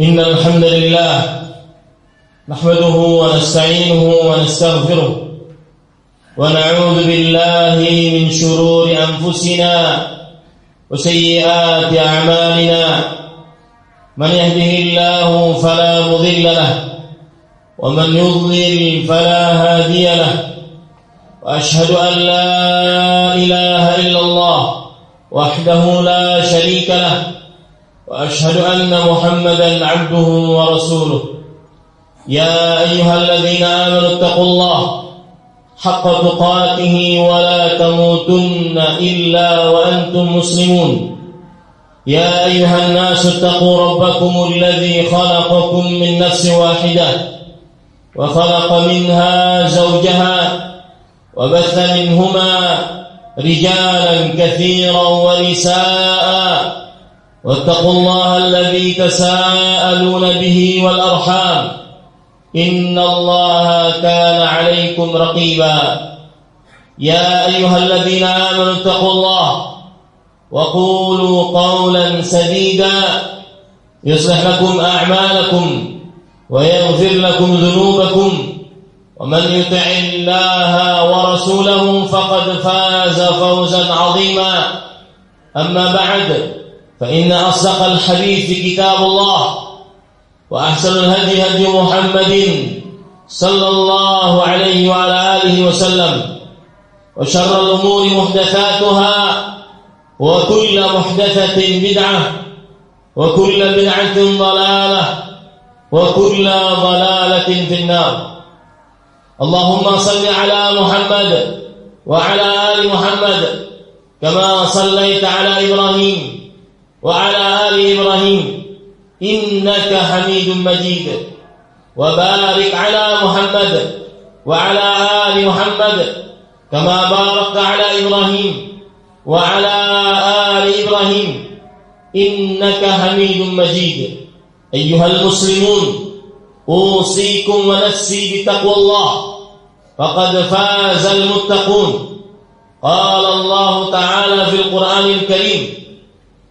إن الحمد لله نحمده ونستعينه ونستغفره ونعوذ بالله من شرور أنفسنا وسيئات أعمالنا من يهده الله فلا مضل له ومن يضلل فلا هادي له وأشهد أن لا إله إلا الله وحده لا شريك له وأشهد أن محمدا عبده ورسوله يا أيها الذين آمنوا اتقوا الله حق تقاته ولا تموتن إلا وأنتم مسلمون يا أيها الناس اتقوا ربكم الذي خلقكم من نفس واحدة وخلق منها زوجها وبث منهما رجالا كثيرا ونساء واتقوا الله الذي تساءلون به والأرحام إن الله كان عليكم رقيبا يا أيها الذين آمنوا اتقوا الله وقولوا قولا سديدا يصلح لكم أعمالكم ويغفر لكم ذنوبكم ومن يطع الله ورسوله فقد فاز فوزا عظيما أما بعد فإن أصدق الحديث كتاب الله وأحسن الهدي هدي محمد صلى الله عليه وعلى آله وسلم وشر الأمور محدثاتها وكل محدثة بدعة وكل بدعة ضلالة وكل ضلالة في النار اللهم صل على محمد وعلى آل محمد كما صليت على إبراهيم وعلى آل إبراهيم إنك حميد مجيد وبارك على محمد وعلى آل محمد كما باركت على إبراهيم وعلى آل إبراهيم إنك حميد مجيد أيها المسلمون أوصيكم ونفسي بتقوى الله فقد فاز المتقون قال الله تعالى في القرآن الكريم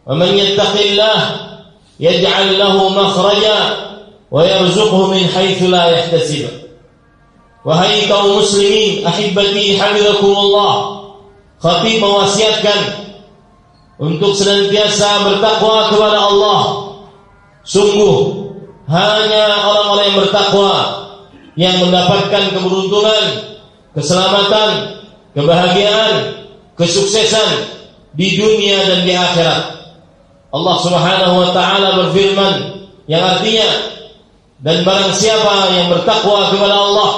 ومن يتق الله يجعل له مخرجا ويرزقه من حيث لا يحتسب. Wahai kaum muslimin, ahibati hafizakumullah, khatib mewasiatkan untuk senantiasa bertakwa kepada Allah. Sungguh hanya orang-orang yang bertakwa yang mendapatkan keberuntungan, keselamatan, kebahagiaan, kesuksesan di dunia dan di akhirat. Allah Subhanahu wa taala berfirman yang artinya, dan barang siapa yang bertakwa kepada Allah,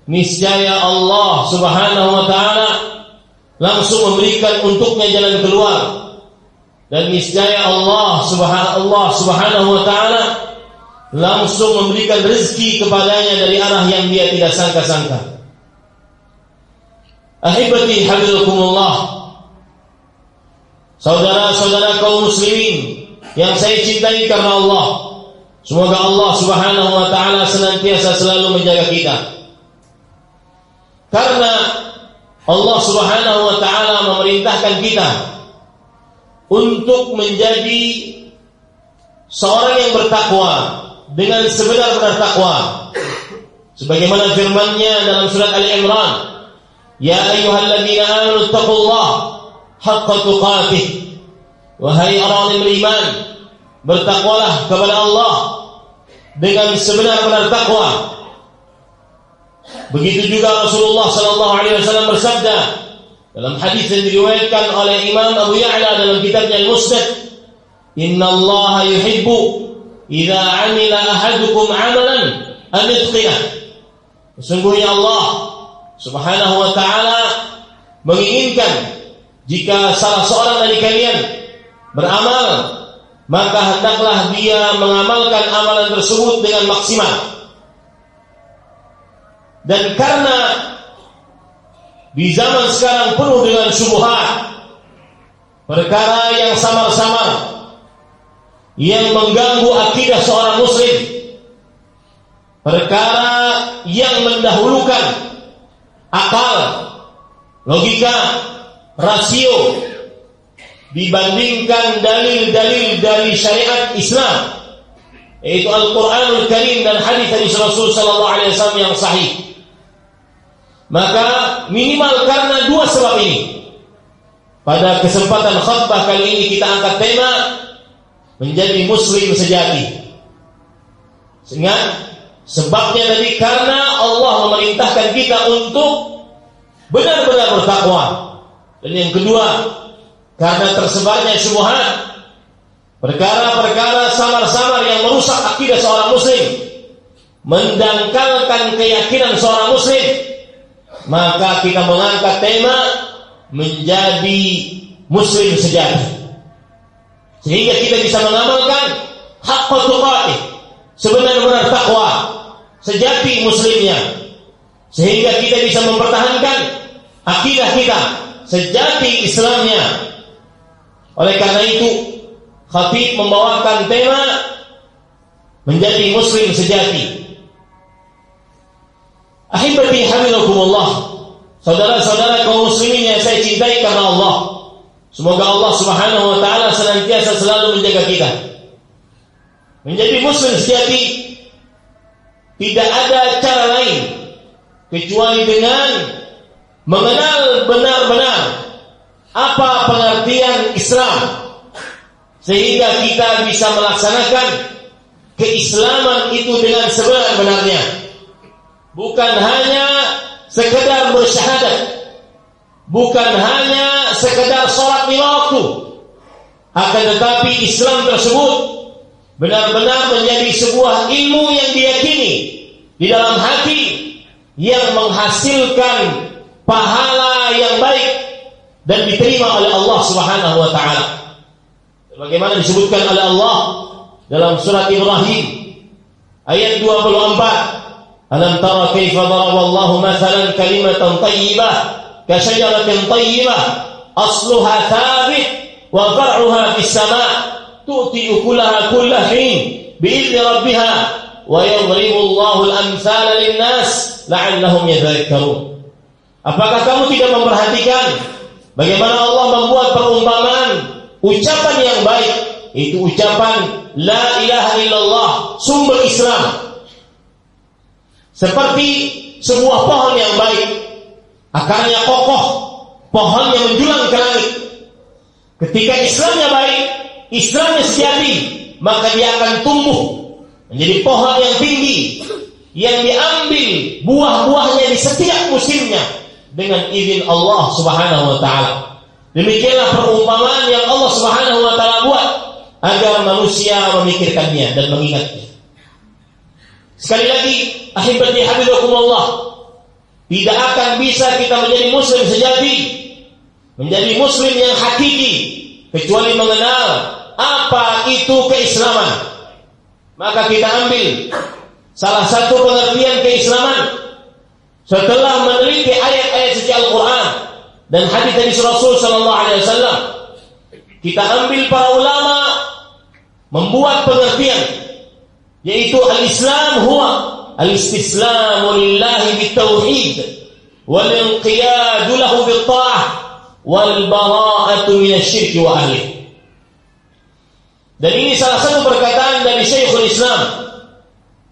niscaya Allah Subhanahu wa taala langsung memberikan untuknya jalan keluar, dan niscaya Allah Subhanahu wa taala langsung memberikan rezeki kepadanya dari arah yang dia tidak sangka-sangka. Ahibati hafizakumullah, saudara-saudara kaum muslimin yang saya cintai karena Allah, semoga Allah Subhanahu wa taala senantiasa selalu menjaga kita. Karena Allah Subhanahu wa taala memerintahkan kita untuk menjadi seorang yang bertakwa dengan sebenar-benar takwa. Sebagaimana firman-Nya dalam surat Al-Imran, ya ayyuhalladzina amanu taqullaha haqqa tuqatih, wahai orang yang beriman, bertakwalah kepada Allah dengan sebenar-benar takwa. Begitu juga Rasulullah sallallahu alaihi wasallam bersabda dalam hadis yang diriwayatkan oleh Imam Abu Ya'la dalam kitabnya Al-Musnad, innallaha yuhibbu idza 'amila ahadukum 'amalan an yutqinah. Sesungguhnya Allah Subhanahu wa taala menginginkan jika salah seorang dari kalian beramal, maka hendaklah dia mengamalkan amalan tersebut dengan maksimal. Dan karena di zaman sekarang penuh dengan syubhat, perkara yang samar-samar yang mengganggu akidah seorang muslim, perkara yang mendahulukan akal, logika, rasio dibandingkan dalil-dalil dari syariat Islam, yaitu Al-Qur'anul Karim dan hadis dari Rasul sallallahu alaihi wasallam yang sahih. Maka minimal karena dua sebab ini, pada kesempatan khutbah kali ini kita angkat tema menjadi muslim sejati. Ingat, sebabnya tadi karena Allah memerintahkan kita untuk benar-benar bertakwa. Dan yang kedua, karena tersebarnya syubhat, perkara-perkara samar-samar yang merusak akidah seorang muslim, mendangkalkan keyakinan seorang muslim, maka kita mengangkat tema menjadi muslim sejati, sehingga kita bisa mengamalkan haqqa tuqatih, sebenar-benar takwa, sejati muslimnya, sehingga kita bisa mempertahankan akidah kita, sejati Islamnya. Oleh karena itu, khatib membawakan tema menjadi muslim sejati. Ahibati habibakumullah, saudara-saudara kaum muslimin yang saya cintai karena Allah, semoga Allah Subhanahu wa taala senantiasa selalu menjaga kita. Menjadi muslim sejati tidak ada cara lain kecuali dengan mengenal benar-benar apa pengertian Islam, sehingga kita bisa melaksanakan keislaman itu dengan sebenar-benarnya. Bukan hanya sekedar bersyahadat, bukan hanya sekedar sholat lima waktu, akan tetapi Islam tersebut benar-benar menjadi sebuah ilmu yang diyakini di dalam hati, yang menghasilkan pahala yang baik dan diterima oleh Allah Subhanahu wa taala. Bagaimana disebutkan oleh Allah dalam surat Ibrahim ayat 24, alam tara kaifa daraba Allahu mathalan kalimatan thayyibah ka syajaratin thayyibah asluha thabit wa far'uha fis sama' tu'ti ukulaha kulla hin bi'izni rabbiha wa yadribu Allahu al-amthala lin-nas la'allahum yadhakkarun. Apakah kamu tidak memperhatikan bagaimana Allah membuat perumpamaan ucapan yang baik, itu ucapan la ilaha illallah, sumber Islam, seperti sebuah pohon yang baik, akarnya kokoh, pohonnya menjulang ke langit. Ketika Islamnya baik, Islamnya sejati, maka dia akan tumbuh menjadi pohon yang tinggi, yang diambil buah-buahnya di setiap musimnya dengan izin Allah Subhanahu wa taala. Demikianlah perumpamaan yang Allah Subhanahu wa taala buat agar manusia memikirkannya dan mengingatnya. Sekali lagi, ahibati habibakumullah, tidak akan bisa kita menjadi muslim sejati, menjadi muslim yang hakiki, kecuali mengenal apa itu keislaman. Maka kita ambil salah satu pengertian keislaman setelah meneliti ayat-ayat suci Al-Quran dan hadis dari Rasul sallallahu alaihi wasallam. Kita ambil para ulama membuat pengertian, yaitu al-Islam huwa al-istislamu lillahi bitauhid wal inqiyadu lahu bitta'ah wal bara'atu minasyirki wa ahlihi. Dan ini salah satu perkataan dari Syekhul Islam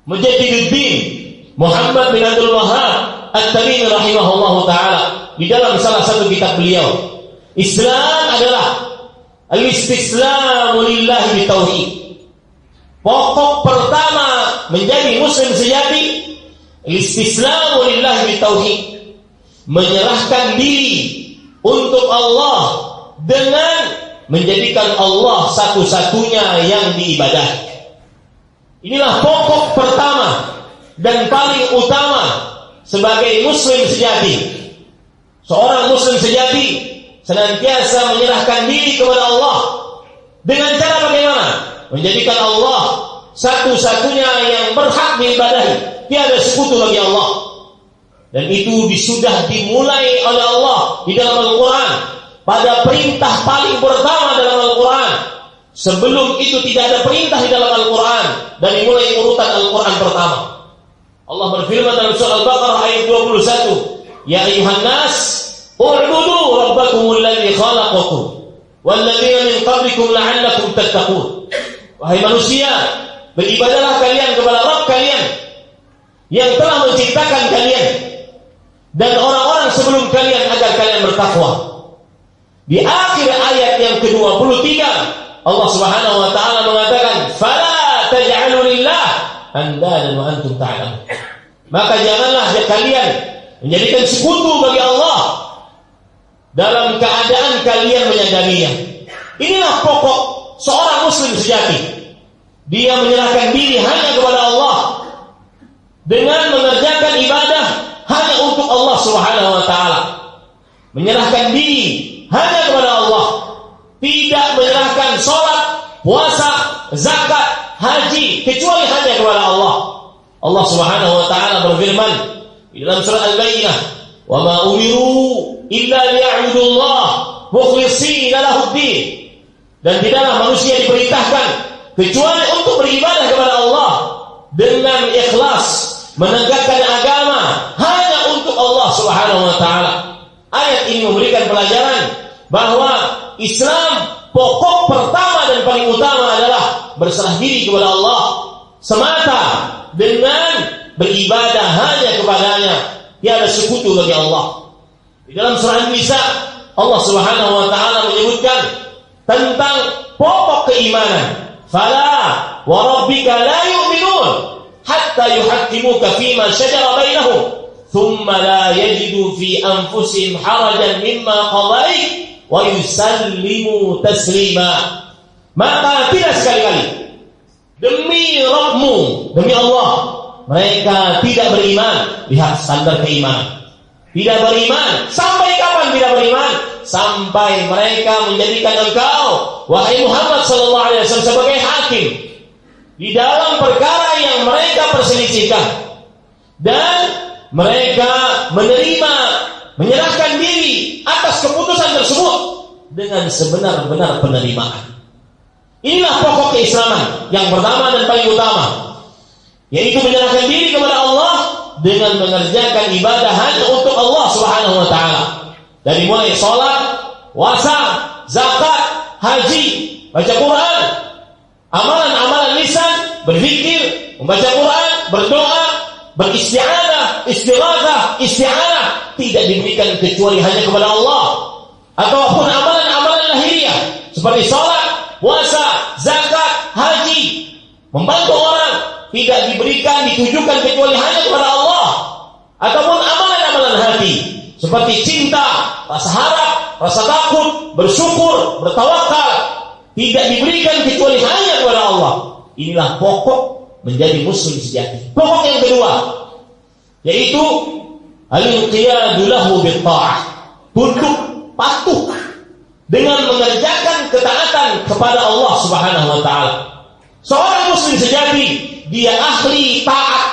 Mujaddiduddin Muhammad bin Abdul Wahhab At-Tamimi rahimahullahu taala di dalam salah satu kitab beliau. Islam adalah al-istislamu lillahi bitauhid. Pokok pertama menjadi muslim sejati, istislamu lillahi bitauhid, menyerahkan diri untuk Allah dengan menjadikan Allah satu-satunya yang diibadahi. Inilah pokok pertama dan paling utama sebagai muslim sejati. Seorang muslim sejati senantiasa menyerahkan diri kepada Allah dengan cara bagaimana? Menjadikan Allah satu-satunya yang berhak diibadahi, tiada sekutu bagi Allah. Dan itu sudah dimulai oleh Allah di dalam Al-Quran pada perintah paling pertama dalam Al-Quran. Sebelum itu tidak ada perintah di dalam Al-Quran dari mulai urutan Al-Quran pertama. Allah berfirman dalam surah Al-Baqarah ayat 21, ya ayuhan nas u'budu rabbakumul ladzi khalaqakum wal ladzina min qablikum la'allakum tattaqun. Wahai manusia, beribadahlah kalian kepada Rabb kalian yang telah menciptakan kalian dan orang-orang sebelum kalian agar kalian bertakwa. Di akhir ayat yang ke-23 Allah Subhanahu wa taala mengatakan, "Fala taj'alu lillah andadan wa antum ta'lamun." Maka janganlah kalian menjadikan sekutu bagi Allah dalam keadaan kalian menyadarinya. Inilah pokok seorang muslim sejati. Dia menyerahkan diri hanya kepada Allah dengan mengerjakan ibadah hanya untuk Allah Subhanahu wa taala. Menyerahkan diri hanya kepada Allah, tidak menyerahkan salat, puasa, zakat, haji kecuali hanya kepada Allah. Allah Subhanahu wa taala berfirman di dalam surah Al-Baqarah, "Wa ma umiru illa liya'budullah mukhlishina lahud-din." Dan tidaklah manusia diperintahkan kecuali untuk beribadah kepada Allah dengan ikhlas, menegakkan agama hanya untuk Allah Subhanahu wa taala. Ayat ini memberikan pelajaran bahwa Islam pokok pertama dan paling utama adalah berserah diri kepada Allah semata dengan beribadah hanya kepadanya, tiada sekutu bagi Allah. Di dalam surah An-Nisa Allah Subhanahu wa taala menyebutkan tentang pokok keimanan. Fala wa rabbika la yu'minun hatta yuhaqqimuka fima shajara bainahum thumma la yajidu fi anfusihim harajan mimma qadait wa yusallimu taslima. Maka tidak sekali-kali demi Rabbmu, demi Allah, mereka tidak beriman. Lihat standar keimanan. Tidak beriman. Sampai kapan tidak beriman? Sampai mereka menjadikan engkau, wahai Muhammad sallallahu alaihi wasallam, sebagai hakim di dalam perkara yang mereka perselisihkan, dan mereka menyerahkan diri atas keputusan tersebut dengan sebenar-benar penerimaan. Inilah pokok keislaman yang pertama dan paling utama, yaitu menyerahkan diri kepada Allah dengan mengerjakan ibadah hanya untuk Allah Subhanahu wa taala. Dari mulai salat, puasa, zakat, haji, baca Quran, amalan-amalan lisan, berzikir, membaca Quran, berdoa, beristi'anah, istighatsah, isti'anah, tidak diberikan kecuali hanya kepada Allah. Ataupun amalan-amalan lahiriah seperti salat, puasa, zakat, haji, membantu orang, tidak diberikan, ditujukan kecuali hanya kepada Allah. Ataupun amalan-amalan hati seperti cinta, rasa harap, rasa takut, bersyukur, bertawakal, tidak diberikan kecuali hanya kepada Allah. Inilah pokok menjadi muslim sejati. Pokok yang kedua, yaitu al-inqiyadu lahu bi-tha'ah, tunduk patuh dengan mengerjakan ketaatan kepada Allah Subhanahu wa taala. Seorang muslim sejati, dia ahli taat,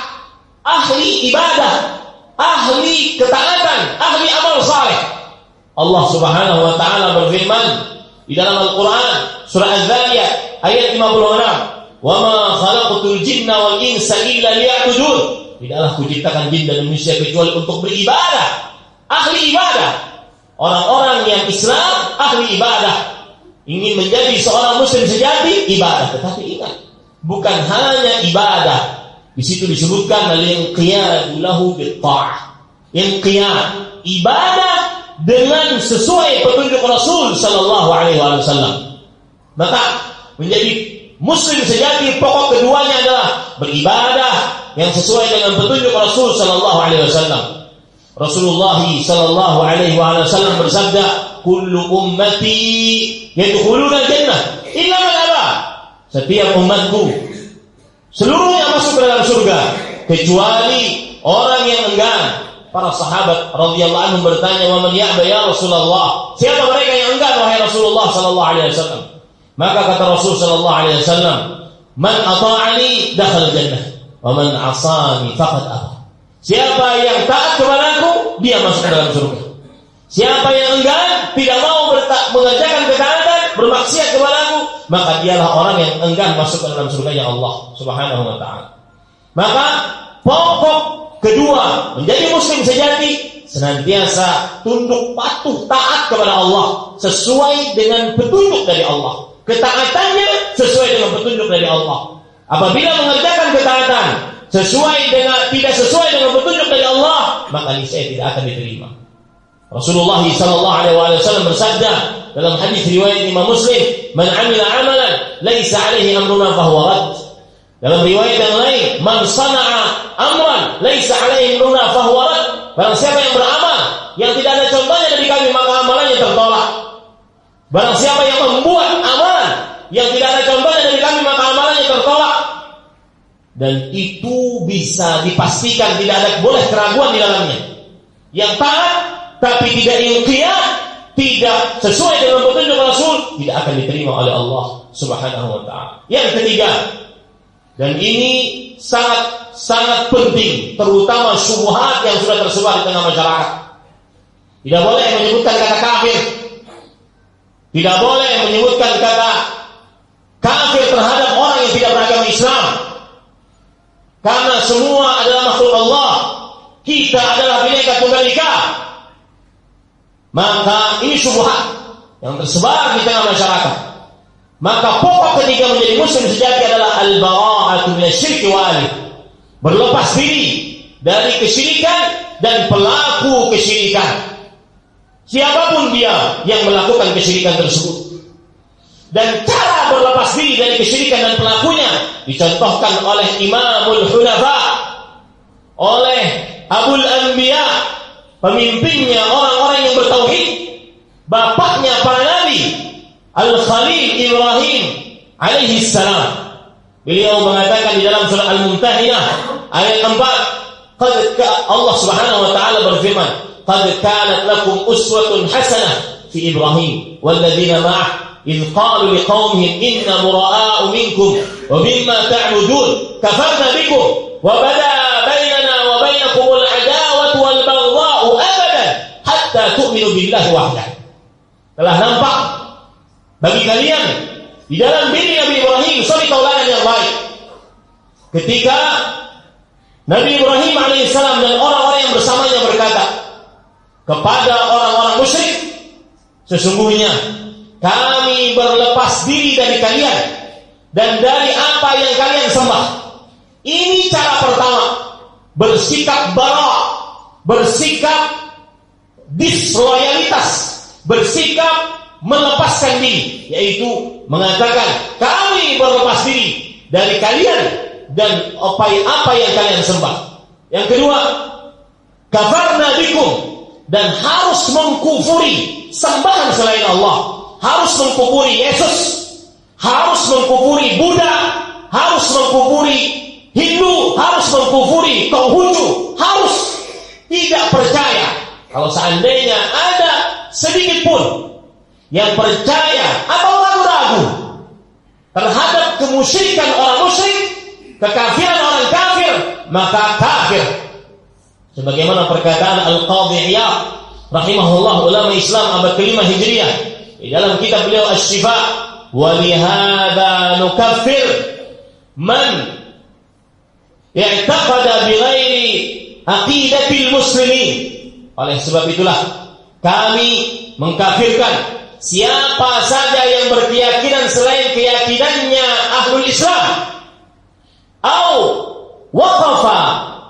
ahli ibadah, ahli ketaatan, ahli amal saleh. Allah Subhanahu wa taala berfirman di dalam Al-Qur'an surah Az-Zariyat ayat 56, "Wa ma khalaqtul jinna wal insa illa liya'budun." Tidaklah kuciptakan jin dan manusia kecuali untuk beribadah. Ahli ibadah. Orang-orang yang Islam ahli ibadah. Ingin menjadi seorang muslim sejati, ibadah. Tetapi ingat, bukan hanya ibadah. Di situ disebutkan al-inqiyadu lahu bit-tha'ah. Inqiyad, ibadah dengan sesuai petunjuk Rasul sallallahu alaihi wasallam. Maka menjadi muslim sejati pokok keduanya adalah beribadah yang sesuai dengan petunjuk Rasul sallallahu alaihi wasallam. Rasulullah sallallahu alaihi wasallam bersabda, "Kullu ummati yadkhuluna jannah illa man aba." Setiap umatku seluruhnya masuk ke dalam surga kecuali orang yang enggan. Para sahabat radhiyallahu anhum bertanya, "Wa man ya'ba ya Rasulullah?" Siapa mereka yang enggan wahai Rasulullah sallallahu alaihi wasallam? Maka kata Rasul sallallahu alaihi wasallam, "Man ata'ani dakhala jannah, wa man 'asani faqad aba." Siapa yang taat kepadaku, dia masuk ke dalam surga. Siapa yang enggan, tidak mau mengerjakan ketaatan, bermaksiat kepadaku, maka dialah orang yang enggan masuk ke dalam surganya Allah Subhanahu wa taala. Maka pokok kedua menjadi muslim sejati, senantiasa tunduk patuh taat kepada Allah sesuai dengan petunjuk dari Allah. Ketaatannya sesuai dengan petunjuk dari Allah. Apabila mengerjakan ketaatan tidak sesuai dengan petunjuk dari Allah, maka niscaya tidak akan diterima. Rasulullah sallallahu alaihi wasallam bersabda dalam hadis riwayat Imam Muslim, "Man 'amila 'amalan laisa 'alaihi amruna fahuwa rad." Dalam riwayat yang lain, "Man sana'a amran laisa 'alaihi amruna fahuwa rad." Barang siapa yang beramal yang tidak ada contohnya dari kami, maka amalannya tertolak. Barang siapa yang membuat amalan yang tidak ada contohnya dari kami, maka amalannya tertolak. Dan itu bisa dipastikan tidak boleh keraguan di dalamnya. Yang taat tapi tidak inqiyad, tidak sesuai dengan petunjuk Rasul, tidak akan diterima oleh Allah Subhanahu wa taala. Yang ketiga, dan ini sangat penting, terutama syubhat yang sudah tersebar di tengah masyarakat. Tidak boleh menyebutkan kata kafir. Tidak boleh menyebutkan kata kafir terhadap orang yang tidak beragama Islam. Karena semua adalah makhluk Allah. Kita adalah bineka tunggal ika. Maka ini syubhat yang tersebar di tengah masyarakat. Maka pokok ketiga menjadi muslim sejati adalah al-bara'atu minasyirki wa ahlihi. Berlepas diri dari kesyirikan dan pelaku kesyirikan. Siapapun dia yang melakukan kesyirikan tersebut. Dan cara berlepas diri dari kesyirikan dan pelakunya dicontohkan oleh Imamul Hunafa, oleh Abul Anbiya, pemimpinnya orang-orang yang bertauhid, bapaknya para nabi, Al-Khalil Ibrahim alaihi salam. Beliau mengatakan di dalam surah Al-Mumtahinah ayat 4, Allah Subhanahu wa taala berfirman, "Qad kanat lakum uswatun hasanah fi Ibrahim walladzina ma'ah إذ قالوا لقومهم إنا براء منكم ومما تعبدون كفرنا بكم وبدا بيننا وبينكم العداوة والبغضاء أبدا حتى تؤمنوا بالله وحده." Telah nampak bagi kalian di dalam diri Nabi Ibrahim suri tauladan yang baik. Ketika Nabi Ibrahim alaihissalam dan orang-orang yang bersamanya berkata kepada orang-orang musyrik, "Sesungguhnya kami berlepas diri dari kalian dan dari apa yang kalian sembah." Ini cara pertama, bersikap bara, bersikap disloyalitas, bersikap melepaskan diri, yaitu mengatakan kami berlepas diri dari kalian dan apa yang kalian sembah. Yang kedua, kafarna bikum, dan harus mengkufuri sembahan selain Allah. Harus mengkufuri Yesus, harus mengkufuri Buddha, harus mengkufuri Hindu, harus mengkufuri Konghucu, harus tidak percaya. Kalau seandainya ada sedikit pun yang percaya atau ragu-ragu terhadap kemusyrikan orang musyrik, kekafiran orang kafir, maka kafir. Sebagaimana perkataan Al-Qadhi Iyad rahimahullah, ulama Islam abad ke-5 Hijriah, di dalam kitab beliau Asy-Syifa, "Wa lihadza nukaffir man i'taqada bi ghairi aqidatil muslimin." Oleh sebab itulah kami mengkafirkan siapa saja yang berkeyakinan selain keyakinannya Ahlul Islam, au waqafa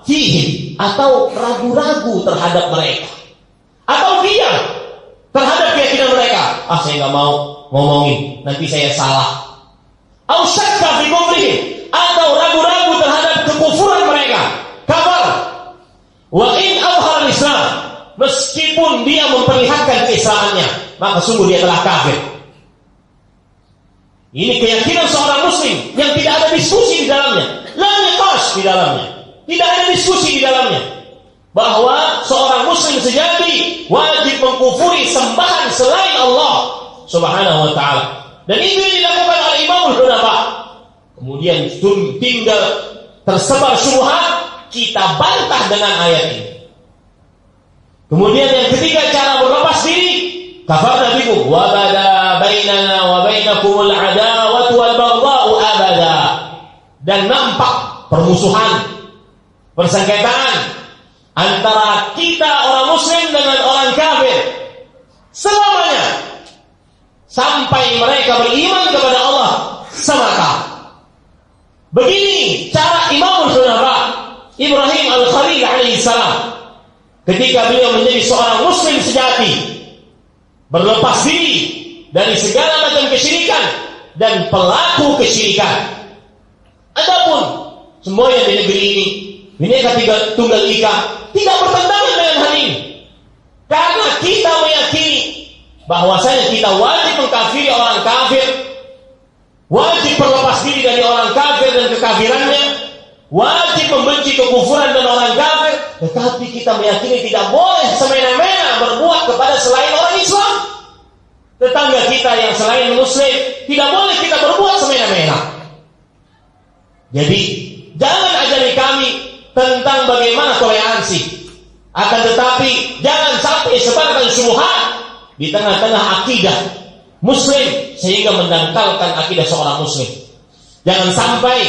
fihi, atau ragu-ragu terhadap mereka, atau diam terhadap keyakinan mereka. Saya nggak mau ngomongin, nanti saya salah. Au syakka fi kufrihim, atau ragu-ragu terhadap kekufuran mereka, kafir. Wa in azhar al-Islam, meskipun dia memperlihatkan keislamannya, maka sungguh dia telah kafir. Ini keyakinan seorang muslim yang tidak ada diskusi di dalamnya, la niqash di dalamnya, tidak ada diskusi di dalamnya, bahwa seorang muslim sejati wajib mengkufuri sembahan selain Allah Subhanahu wa taala. Dan itu yang dilakukan oleh Imamul Hunafa. Kemudian tinggal tersebar syubhat, kita bantah dengan ayat ini. Kemudian yang ketiga, cara berlepas diri, kafarna bikum wa bada bainana wa bainakumul adawatu wal baghdha'u abada. Dan nampak permusuhan, persengketaan antara kita orang muslim dengan orang kafir selamanya, sampai mereka beriman kepada Allah semata. Begini cara Imamul Hunafa Ibrahim Al-Khalil alaihissalam ketika beliau menjadi seorang muslim sejati, berlepas diri dari segala macam kesyirikan dan pelaku kesyirikan. Adapun semua yang di negeri ini, Bhinneka Tunggal Ika, tidak bertentangan dengan hal ini. Karena kita meyakini bahwasanya kita wajib mengkafiri orang kafir, wajib berlepas diri dari orang kafir dan kekafirannya, wajib membenci kekufuran dan orang kafir, tetapi kita meyakini tidak boleh semena-mena berbuat kepada selain orang Islam. Tetangga kita yang selain muslim tidak boleh kita berbuat semena-mena. Jadi jangan ajari kami tentang bagaimana toleransi, akan tetapi jangan sampai sebarkan syubhat di tengah-tengah akidah muslim sehingga mendangkalkan akidah seorang muslim. Jangan sampai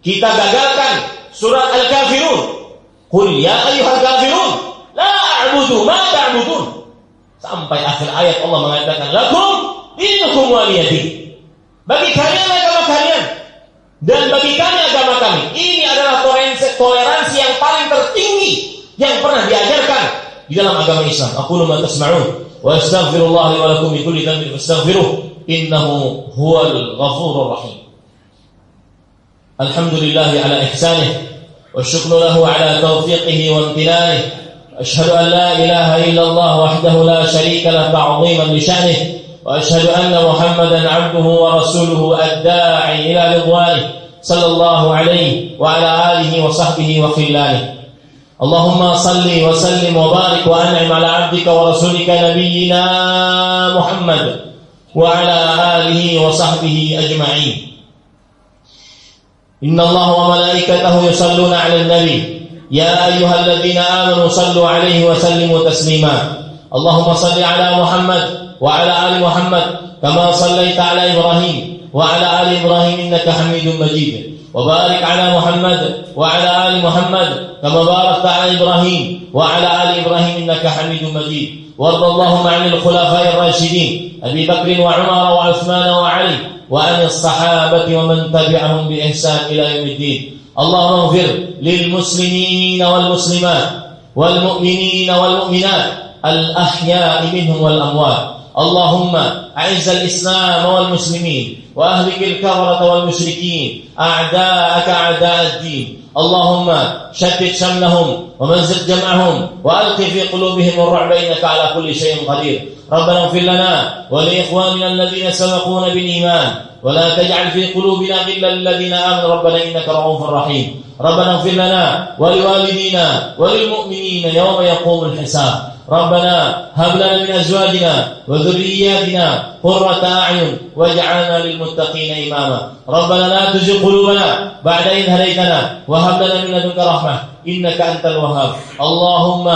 kita gagalkan surat Al-Kafirun. Qul ya ayyuhal kafirun la a'budu ma ta'budun. Sampai akhir ayat Allah mengatakan lakum dinukum waliyadin. Bagi kalian agama kalian dan bagi kami agama kami. Ini adalah toleransi yang paling tertinggi yang pernah diajarkan di dalam agama Islam. Aqulu ma tasma'un wa astaghfirullah li wa lakum min kulli dhanbin fastaghfiruh innahu huwal ghafurur rahim. Alhamdulillah ala ihsanih wa syukru lahu ala tawfiqihi wa imtinanih. أشهد أن لا إله إلا الله وحده لا شريك له تعظيما لشأنه وأشهد أن محمدا عبده ورسوله الداعي إلى رضوانه صلى الله عليه وعلى آله وصحبه وخلانه. اللهم صل وسلم وبارك وأنعم على عبدك ورسولك نبينا محمد وعلى آله وصحبه أجمعين. إن الله وملائكته يصلون على النبي يا أيها الذين آمنوا صلوا عليه وسلموا تسليما. اللهم صل على محمد وعلى آل محمد كما صليت على إبراهيم وعلى آل إبراهيم إنك حميد مجيد. وبارك على محمد وعلى آل محمد كما باركت على إبراهيم وعلى آل إبراهيم إنك حميد مجيد. وارض اللهم عن الخلفاء الراشدين أبي بكر وعمر وعثمان وعلي وعن الصحابة ومن تبعهم بإحسان إلى يوم الدين. اللهم اغفر للمسلمين والمسلمات والمؤمنين والمؤمنات الأحياء منهم والأموات. اللهم أعز الإسلام والمسلمين وأهلك الكفرة والمشركين أعداءك أعداء الدين. اللهم شتت شملهم ومزق جمعهم وألق في قلوبهم الرعب إنك على كل شيء قدير. ربنا اغفر لنا ولإخواننا الذين سبقونا بالإيمان ولا تجعل في قلوبنا غلا للذين آمنوا ربنا إنك رؤوف رحيم. ربنا اغفر لنا ولوالدينا وللمؤمنين يوم يقوم الحساب. ربنا هب لنا من أزواجنا وذرياتنا قرة أعين واجعلنا للمتقين إماما. ربنا لا تزغ قلوبنا بعد إذ هديتنا وهب لنا من لدنك رحمة إنك أنت الوهاب. اللهم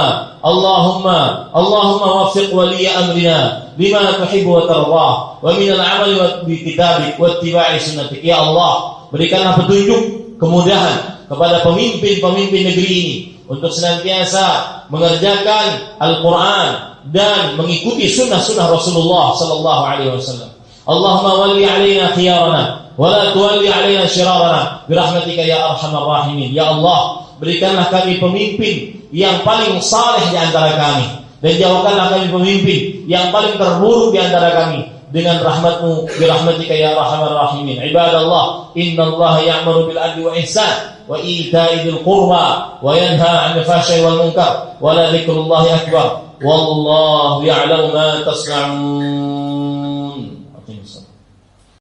وفق ولي أمرنا بما تحب وترضاه ومن العمل بكتابك واتباع سنتك. Ya Allah, berikanlah petunjuk, kemudahan kepada pemimpin-pemimpin negeri ini untuk senantiasa mengerjakan Al-Quran dan mengikuti sunnah-sunnah Rasulullah sallallahu alaihi wasallam. Allahumma walli alaina khiyarana wa la tuwalli alaina syirarana birahmatika ya arhamar rahimin. Ya Allah, berikanlah kami pemimpin yang paling saleh di antara kami dan jauhkanlah kami pemimpin yang paling terburuk di antara kami dengan rahmatmu birahmatika ya arhamar rahimin. Ibadallah, innallaha ya'muru bil adli wa ihsan wa ita'i dzil qurba wa yanha 'anil fahsya'i wal munkar wa la dzikrullahi akbar wallahu ya'lamu ma tasna'un.